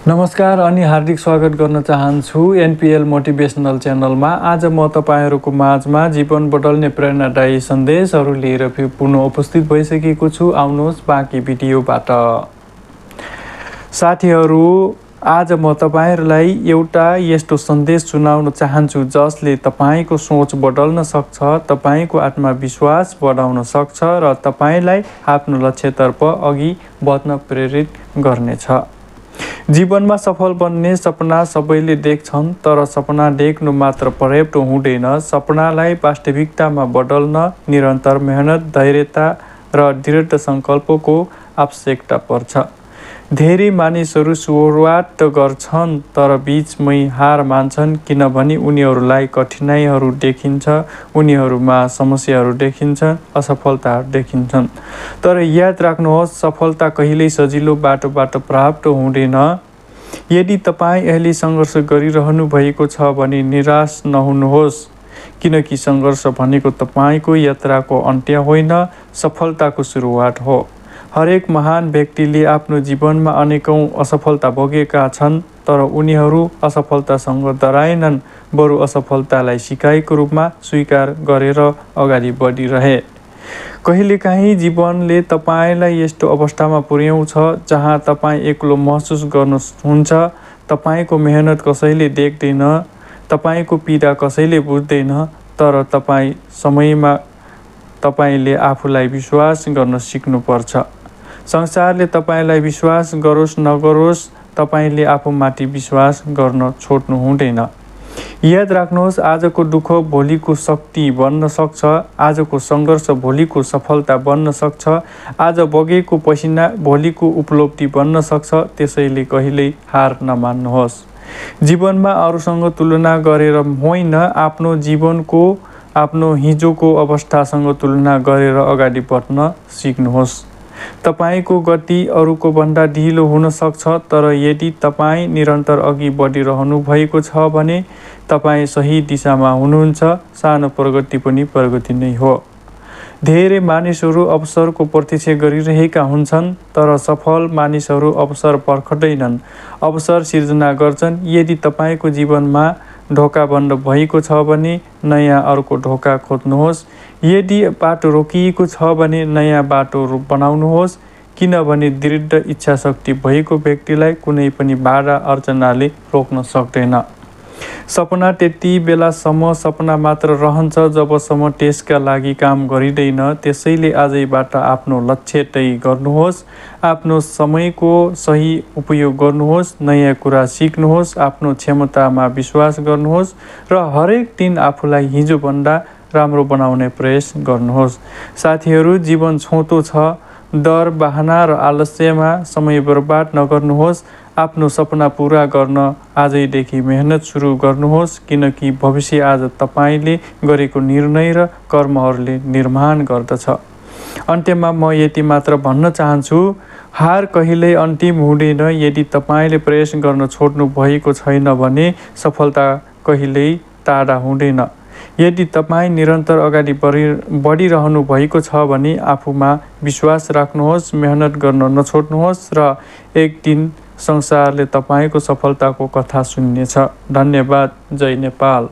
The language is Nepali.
नमस्कार अनि हार्दिक स्वागत गर्न चाहन्छु एनपीएल मोटिभेसनल च्यानलमा। आज म तपाईहरुको माझमा जीवन बदल्ने प्रेरणादायी सन्देशहरू लिएर पुनः उपस्थित भइसकेको छु। आउनुहोस् बाँकी भिडियोबाट। साथीहरू, आज म तपाईहरुलाई एउटा यस्तो सन्देश सुनाउन चाहन्छु जसले तपाईको सोच बदल्न सक्छ, तपाईको आत्मविश्वास बढाउन सक्छ र तपाईलाई आफ्नो लक्ष्यतर्फ अघि बढ्न प्रेरित गर्नेछ। जीवनमा सफल बन्ने सपना सबैले देख्छन्, तर सपना देख्नु मात्र पर्याप्त हुँदैन। सपनालाई वास्तविकतामा बदल्न निरन्तर मेहनत, धैर्यता र दृढ सङ्कल्पको आवश्यकता पर्छ। धेरै मानिसहरू सुरुवात त गर्छन् तर बीचमै हार मान्छन्, किनभने उनीहरूलाई कठिनाइहरू देखिन्छ, उनीहरूमा समस्याहरू देखिन्छ, असफलता देखिन्छन्। तर याद राख्नुहोस्, सफलता कहिल्यै सजिलो बाटोबाट प्राप्त हुँदैन। यदि तपाईँ अहिले सङ्घर्ष गरिरहनु भएको छ भने निराश नहुनुहोस्, किनकि सङ्घर्ष भनेको तपाईँको यात्राको अन्त्य होइन, सफलताको सुरुवात हो। हरेक महान व्यक्तिले आफ्नो जीवनमा अनेकौं असफलता भोगेका छन्, तर उनीहरू असफलतासँग डराएनन्, बरु असफलतालाई सिकाइको रूपमा स्वीकार गरेर अगाडि बढिरहे। कहिलेकाहीँ जीवनले तपाईलाई यस्तो अवस्थामा पुर्याउँछ जहाँ तपाईँ एक्लो महसुस गर्नुहुन्छ। तपाईँको मेहनत कसैले देख्दैन, तपाईँको पीडा कसैले बुझ्दैन, तर समयमा तपाईँले आफूलाई विश्वास गर्न सिक्नुपर्छ। संसारले तपाईँलाई विश्वास गरोस् नगरोस्, तपाईँले आफूमाथि विश्वास गर्न छोड्नु हुँदैन। याद राख्नुहोस्, आजको दुःख भोलिको शक्ति बन्न सक्छ, आजको सङ्घर्ष भोलिको सफलता बन्न सक्छ, आज बगेको पसिना भोलिको उपलब्धि बन्न सक्छ। त्यसैले कहिल्यै हार नमान्नुहोस्। जीवनमा अरूसँग तुलना गरेर होइन, आफ्नो जीवनको आफ्नो हिजोको अवस्थासँग तुलना गरेर अगाडि बढ्न सिक्नुहोस्। तपाईको गति अरूको भन्दा ढिलो हुन सक्छ, तर यदि तपाईँ निरन्तर अघि बढिरहनु भएको छ भने तपाईँ सही दिशामा हुनुहुन्छ। सानो प्रगति पनि प्रगति नै हो। धेरै मानिसहरू अवसरको प्रतीक्षा गरिरहेका हुन्छन्, तर सफल मानिसहरू अवसर पर्खदैनन्, अवसर सिर्जना गर्छन्। यदि तपाईको जीवनमा ढोका बन्द भएको छ भने नयाँ अर्को ढोका खोज्नुहोस्। यदि बाटो रोकिएको छ भने नयाँ बाटो बनाउनुहोस्, किनभने दृढ इच्छाशक्ति भएको व्यक्तिलाई कुनै पनि बाधा अर्चनाले रोक्न सक्दैन। सपना त्यति बेलासम्म सपना मात्र रहन्छ जबसम्म त्यसका लागि काम गरिँदैन। त्यसैले आजैबाट आफ्नो लक्ष्य तय गर्नुहोस्, आफ्नो समयको सही उपयोग गर्नुहोस्, नयाँ कुरा सिक्नुहोस्, आफ्नो क्षमतामा विश्वास गर्नुहोस् र हरेक दिन आफूलाई हिजोभन्दा राम्रो बनाउने प्रयास गर्नुहोस्। साथीहरू, जीवन छोटो छ। डर, बहाना र आलस्यमा समय बर्बाद नगर्नुहोस्। आफ्नो सपना पूरा गर्न आजैदेखि मेहनत सुरु गर्नुहोस्, किनकि भविष्य आज तपाईले गरेको निर्णय र कर्महरूले निर्माण गर्दछ। अन्त्यमा म यति मात्र भन्न चाहन्छु, हार कहिल्यै अन्तिम हुँदैन। यदि तपाईले प्रयास गर्न छोड्नु भएको छैन भने सफलता कहिल्यै टाढा हुँदैन। यदि तपाईँ निरन्तर अगाडि बढिरहनु भएको छ भने आफूमा विश्वास राख्नुहोस्, मेहनत गर्न नछोड्नुहोस् र एक दिन संसारले तपाईको सफलताको कथा सुन्नेछ। धन्यवाद। जय नेपाल।